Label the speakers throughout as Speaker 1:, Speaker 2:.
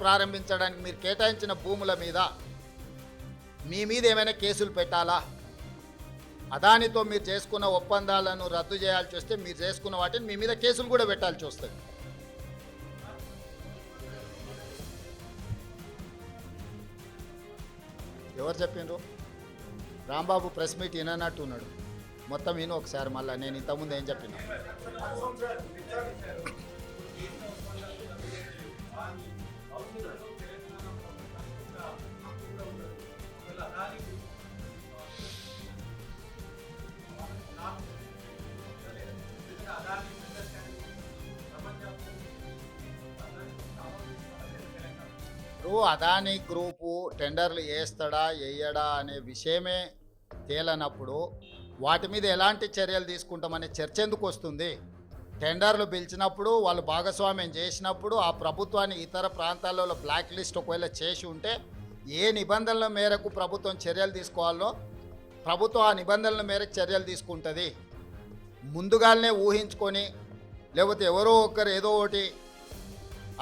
Speaker 1: ప్రారంభించడానికి మీరు కేటాయించిన భూముల మీద మీ మీద ఏమైనా కేసులు పెట్టాలా? అదానితో మీరు చేసుకున్న ఒప్పందాలను రద్దు చేయాల్సి వస్తే మీరు చేసుకున్న వాటిని మీ మీద కేసులు కూడా పెట్టాల్సి వస్తుంది. ఎవరు చెప్పిండ్రు? రాంబాబు ప్రెస్ మీట్ వినన్నట్టు ఉన్నాడు. మొత్తం విను ఒకసారి మళ్ళీ. నేను ఇంతకుముందు ఏం చెప్పినా అదానీ గ్రూపు టెండర్లు వేస్తాడా వేయడా అనే విషయమే తేలనప్పుడు వాటి మీద ఎలాంటి చర్యలు తీసుకుంటామనే చర్చ ఎందుకు వస్తుంది? టెండర్లు పిలిచినప్పుడు వాళ్ళు భాగస్వామ్యం చేసినప్పుడు ఆ ప్రభుత్వాన్ని ఇతర ప్రాంతాలలో బ్లాక్ లిస్ట్ ఒకవేళ చేసి ఉంటే ఏ నిబంధనల మేరకు ప్రభుత్వం చర్యలు తీసుకోవాలో ప్రభుత్వం ఆ నిబంధనల మేరకు చర్యలు తీసుకుంటుంది. ముందుగానే ఊహించుకొని లేకపోతే ఎవరో ఒకరు ఏదో ఒకటి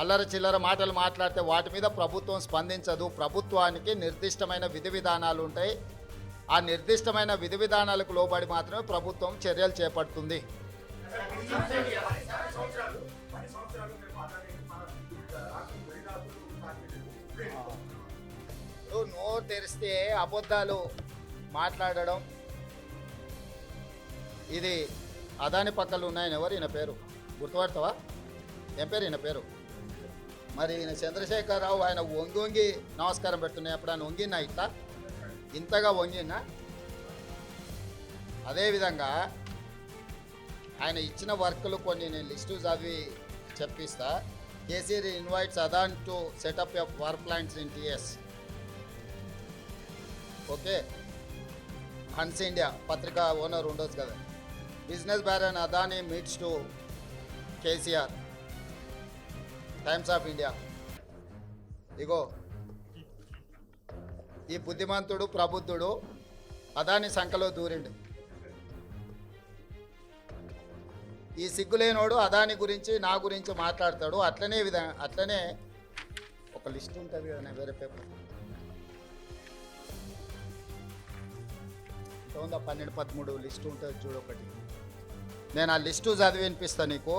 Speaker 1: అల్లర చిల్లర మాటలు మాట్లాడితే వాటి మీద ప్రభుత్వం స్పందించదు. ప్రభుత్వానికి నిర్దిష్టమైన విధి విధానాలు ఉంటాయి. ఆ నిర్దిష్టమైన విధి విధానాలకు లోబడి మాత్రమే ప్రభుత్వం చర్యలు చేపడుతుంది. నోరు తెరిస్తే అబద్ధాలు మాట్లాడడం, ఇది అదాని పక్కలు ఉన్నాయని ఎవరు ఈయన పేరు గుర్తుపడతావా? ఏం పేరు ఈయన పేరు? మరి ఈయన చంద్రశేఖరరావు ఆయన వంగి వంగి నమస్కారం పెడుతున్నాయి. అప్పుడు ఆయన వంగినా ఇట్లా ఇంతగా వంగినా? అదేవిధంగా ఆయన ఇచ్చిన వర్కులు కొన్ని నేను లిస్టు చదివి చెప్పిస్తా. KCR invites Adani to set up a power plants in TS. Okay, Hans India పత్రికా ఓనర్ ఉండొచ్చు కదా. Business baron Adani meets to KCR, Times of India. ఇగో ఈ బుద్ధిమంతుడు ప్రబుద్ధుడు అదాని సంఖలో దూరిండు. ఈ సిగ్గులేనోడు అదాని గురించి నా గురించి మాట్లాడతాడు. అట్లనే ఒక లిస్ట్ ఉంటుంది కదా, వేరే పేపర్ ఉందా 12-13 లిస్టు ఉంటుంది చూడు ఒకటి. నేను ఆ లిస్టు చదివి వినిపిస్తాను నీకు.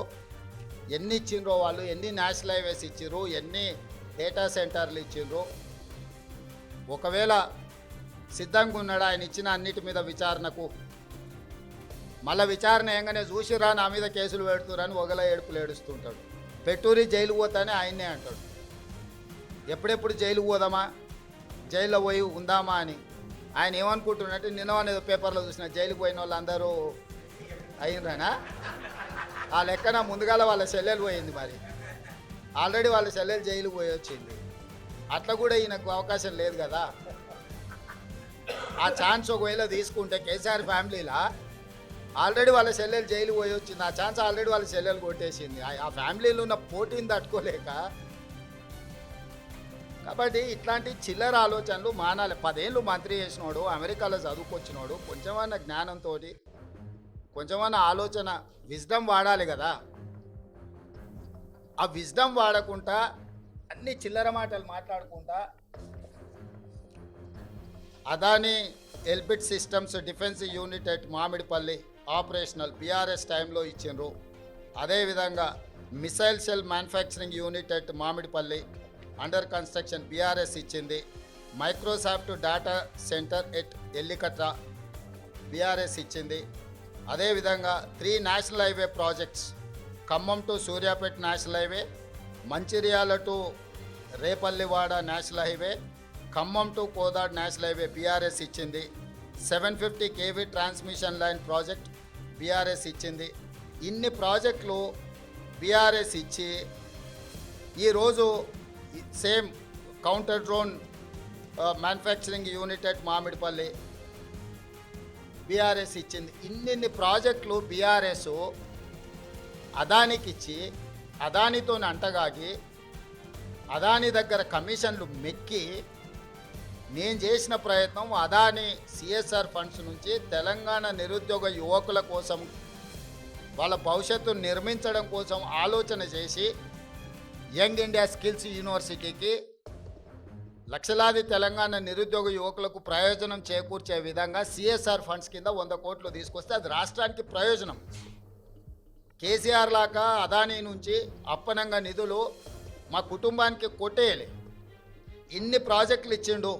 Speaker 1: ఎన్ని ఇచ్చిండ్రో వాళ్ళు, ఎన్ని నేషనల్ హైవేస్ ఇచ్చిర్రు, ఎన్ని డేటా సెంటర్లు ఇచ్చిండ్రు. ఒకవేళ సిద్ధంగా ఉన్నాడు ఆయన ఇచ్చిన అన్నిటి మీద విచారణకు, మళ్ళీ విచారణ ఏంగానే చూసిరా నా మీద కేసులు పెడుతురని ఒకలా ఏడుపులు ఏడుస్తుంటాడు. పెట్టూరి జైలు పోతానే ఆయన్నే అంటాడు. ఎప్పుడెప్పుడు జైలు పోదామా, జైల్లో పోయి ఉందామా అని ఆయన ఏమనుకుంటున్నట్టు నిన్న అనేది పేపర్లో చూసిన జైలుకు పోయిన వాళ్ళు అందరూ అయిండ్రనా? ఆ లెక్కన ముందుగాల వాళ్ళ చెల్లెలు పోయింది. మరి ఆల్రెడీ వాళ్ళ చెల్లెలు జైలుకు పోయి వచ్చింది. అట్లా కూడా ఈయనకు అవకాశం లేదు కదా. ఆ ఛాన్స్ ఒకవేళ తీసుకుంటే కేసీఆర్ ఫ్యామిలీలా ఆల్రెడీ వాళ్ళ చెల్లెలు జైలు పోయి వచ్చింది. ఆ ఛాన్స్ ఆల్రెడీ వాళ్ళ చెల్లెలు కొట్టేసింది. ఆ ఫ్యామిలీలో ఉన్న పోటీని తట్టుకోలేక. కాబట్టి ఇట్లాంటి చిల్లర ఆలోచనలు మానాలి. 10 ఏళ్ళు మంత్రి చేసినోడు, అమెరికాలో చదువుకొచ్చినోడు, కొంచెమన్నా జ్ఞానంతో కొంచెమన్నా ఆలోచన విజ్డమ్ వాడాలి కదా. ఆ విజ్డమ్ వాడకుండా అన్ని చిల్లర మాటలు మాట్లాడుకుంటా Adani Elbit Systems defence unit at Mamidipalli operational BRS టైంలో ఇచ్చిండ్రు. అదేవిధంగా missile cell manufacturing unit at Mamidipalli under construction BRS ఇచ్చింది. Microsoft data centre at Ellikatra BRS ఇచ్చింది. అదేవిధంగా 3 national highway projects, Khammam to Suryapet national highway, Mancherial to Repallewada national highway, Khammam to Kodad national highway BRS ఇచ్చింది. 750 kV transmission line project BRS ఇచ్చింది. ఇన్ని ప్రాజెక్టులు బీఆర్ఎస్ ఇచ్చి ఈరోజు same counter drone manufacturing unit at Mamidipalli BRS ఇచ్చింది. ఇన్ని ప్రాజెక్టులు బీఆర్ఎస్ అదానికి ఇచ్చి అదానితో అంటగాగి అదాని దగ్గర కమిషన్లు మెక్కి నేను చేసిన ప్రయత్నం అదాని సిఎస్ఆర్ ఫండ్స్ నుంచి తెలంగాణ నిరుద్యోగ యువకుల కోసం వాళ్ళ భవిష్యత్తును నిర్మించడం కోసం ఆలోచన చేసి యంగ్ ఇండియా స్కిల్స్ యూనివర్సిటీకి లక్షలాది తెలంగాణ నిరుద్యోగ యువకులకు ప్రయోజనం చేకూర్చే విధంగా సిఎస్ఆర్ ఫండ్స్ కింద 100 కోట్లు తీసుకొస్తే అది రాష్ట్రానికి ప్రయోజనం. కేసీఆర్ లాగా అదానీ నుంచి అప్పనంగా నిధులు మా కుటుంబానికి కొట్టేయాలి. ఇన్ని ప్రాజెక్టులు ఇచ్చిండు.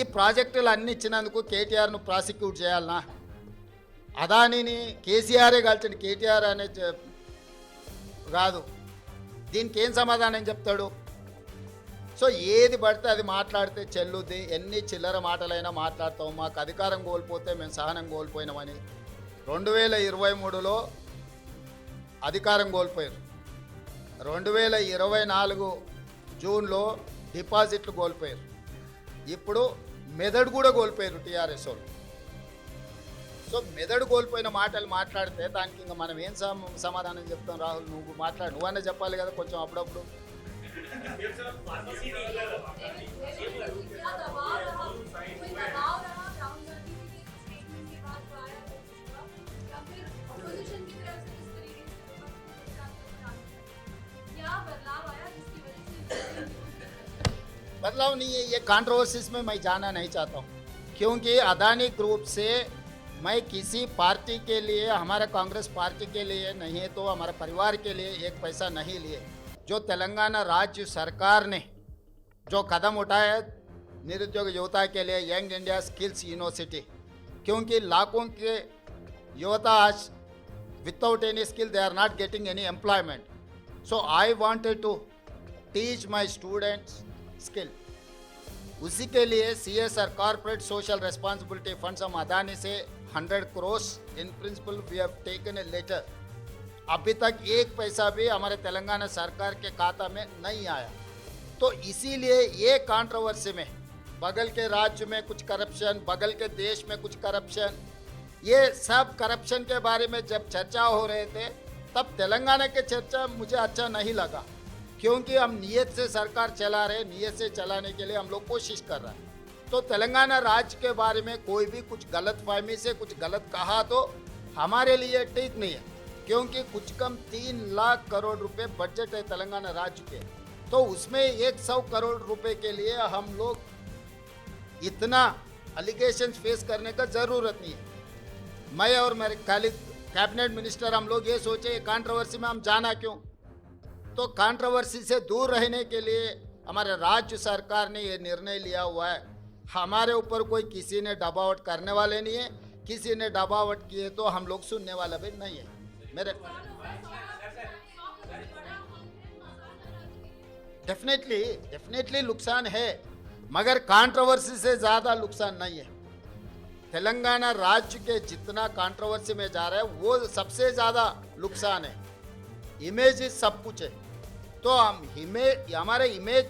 Speaker 1: ఈ ప్రాజెక్టులు అన్ని ఇచ్చినందుకు కేటీఆర్ను ప్రాసిక్యూట్ చేయాలనా? అదానీని కేసీఆరే కలిసిండు, కేటీఆర్ అనే కాదు. దీనికి ఏం సమాధానం చెప్తాడు? సో ఏది పడితే అది మాట్లాడితే చెల్లుద్ది. ఎన్ని చిల్లర మాటలైనా మాట్లాడతాం. మాకు అధికారం కోల్పోతే మేము సహనం కోల్పోయినామని 2023లో అధికారం కోల్పోయారు. 2024 జూన్లో డిపాజిట్లు కోల్పోయారు. ఇప్పుడు మెదడు కూడా కోల్పోయారు టీఆర్ఎస్ వాళ్ళు. సో మెదడు కోల్పోయిన మాటలు మాట్లాడితే దానికి ఇంకా మనం ఏం సమాధానం చెప్తాం? రాహుల్, నువ్వు మాట్లాడు, నువ్వన్నా చెప్పాలి కదా కొంచెం అప్పుడప్పుడు. बदलाव नहीं है, ये कंट्रोवर्सीज में मैं जाना नहीं चाहता हूँ, क्योंकि अदानी ग्रुप से मैं किसी पार्टी के लिए, हमारा कांग्रेस पार्टी के लिए नहीं है तो हमारे परिवार के लिए एक पैसा नहीं लिए. जो तेलंगाना राज्य सरकार ने जो कदम उठाया निरुद्योग युवता के लिए यंग इंडिया स्किल्स यूनिवर्सिटी, क्योंकि लाखों के युवता आज without any skill they are not getting any employment. So I wanted to teach my students skill. उसी के लिए CSR corporate social responsibility funds हम अदानी से 100 crore in principle we have taken a letter. अभी तक एक पैसा भी हमारे तेलंगाना सरकार के खाता में नहीं आया. तो इसीलिए ये कंट्रोवर्सी में बगल के राज्य में कुछ करप्शन, बगल के देश में कुछ करप्शन, ये सब करप्शन के बारे में जब चर्चा हो रहे थे तब तेलंगाना के चर्चा मुझे अच्छा नहीं लगा, क्योंकि हम नियत से सरकार चला रहे, नियत से चलाने के लिए हम लोग कोशिश कर रहे हैं. तो तेलंगाना राज्य के बारे में कोई भी कुछ गलत फहमी से कुछ गलत कहा तो हमारे लिए ठीक नहीं है, क्योंकि कुछ कम 3 लाख करोड़ रुपए बजट है तेलंगाना राज्य के. तो उसमें 100 करोड़ रुपए के लिए हम लोग इतना अलिगेशन फेस करने का ज़रूरत नहीं है. मैं और मेरे कैबिनेट मिनिस्टर हम लोग ये सोचे कंट्रोवर्सी में हम जाना क्यों. तो कंट्रोवर्सी से दूर रहने के लिए हमारे राज्य सरकार ने ये निर्णय लिया हुआ है. हमारे ऊपर कोई किसी ने दबावट करने वाले नहीं है, किसी ने दबावट किए तो हम लोग सुनने वाला भी नहीं है. मेरे डेफिनेटली नुकसान है, मगर कंट्रोवर्सी से ज़्यादा नुकसान नहीं है. तेलंगाना राज्य के जितना कंट्रोवर्सी में जा रहा है वो सबसे ज़्यादा नुकसान है. इमेज सब कुछ है. तो हम हमारे इमेज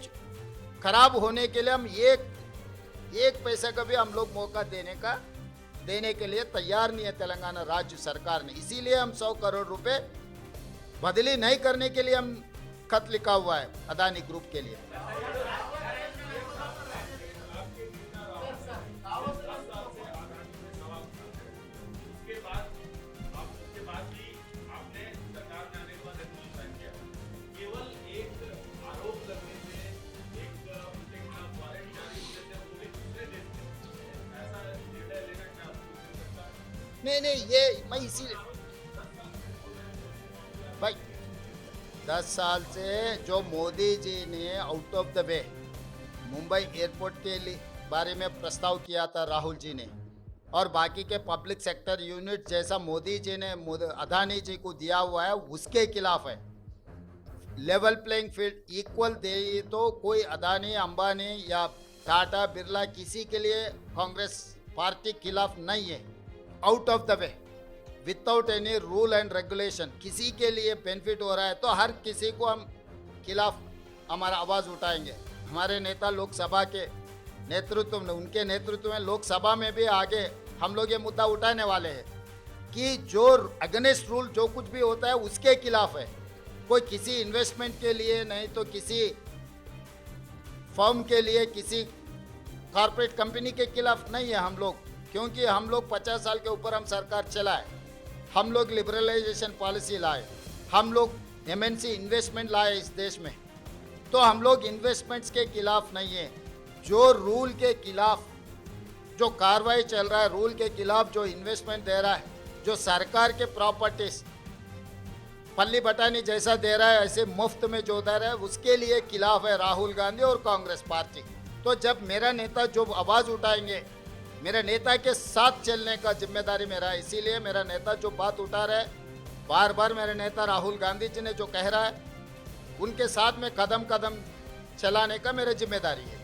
Speaker 1: खराब होने के लिए हम एक पैसा का भी हम लोग मौका देने के लिए तैयार नहीं है तेलंगाना राज्य सरकार ने. इसीलिए हम 100 करोड़ रुपए बदली नहीं करने के लिए हम खत लिखा हुआ है अदानी ग्रुप के लिए. नहीं ये मैं इसीलिए भाई 10 साल से जो मोदी जी ने out of the way Mumbai airport के लिए बारे में प्रस्ताव किया था राहुल जी ने, और बाकी के पब्लिक सेक्टर यूनिट जैसा मोदी जी ने अदानी जी को दिया हुआ है उसके खिलाफ है. लेवल प्लेइंग फील्ड इक्वल दे तो कोई अदानी, अंबानी या टाटा, बिरला किसी के लिए कांग्रेस पार्टी खिलाफ नहीं है. Out of the way without any rule and regulation किसी के लिए बेनिफिट हो रहा है तो हर किसी को हम खिलाफ हमारा आवाज़ उठाएंगे. हमारे नेता लोकसभा के नेतृत्व में, उनके नेतृत्व में लोकसभा में भी आगे हम लोग ये मुद्दा उठाने वाले हैं कि जो अगेंस्ट रूल जो कुछ भी होता है उसके खिलाफ है. कोई किसी इन्वेस्टमेंट के लिए नहीं तो किसी फर्म के लिए, किसी कॉरपोरेट कंपनी के खिलाफ नहीं है हम लोग, क्योंकि हम लोग 50 साल के ऊपर हम सरकार चलाए. हम लोग लिबरलाइजेशन पॉलिसी लाए, हम लोग MNC इन्वेस्टमेंट लाए इस देश में. तो हम लोग इन्वेस्टमेंट्स के खिलाफ नहीं है, जो रूल के खिलाफ जो कार्रवाई चल रहा है, रूल के खिलाफ जो इन्वेस्टमेंट दे रहा है, जो सरकार के प्रॉपर्टीज पल्ली बटानी जैसा दे रहा है, ऐसे मुफ्त में जो दे रहा है, उसके लिए खिलाफ है राहुल गांधी और कांग्रेस पार्टी। तो जब मेरा नेता जो आवाज़ उठाएंगे, मेरे नेता के साथ चलने का जिम्मेदारी मेरा है। इसीलिए मेरा नेता जो बात उठा रहा है, बार बार मेरे नेता राहुल गांधी जी ने जो कह रहा है, उनके साथ में कदम कदम चलाने का मेरी जिम्मेदारी है।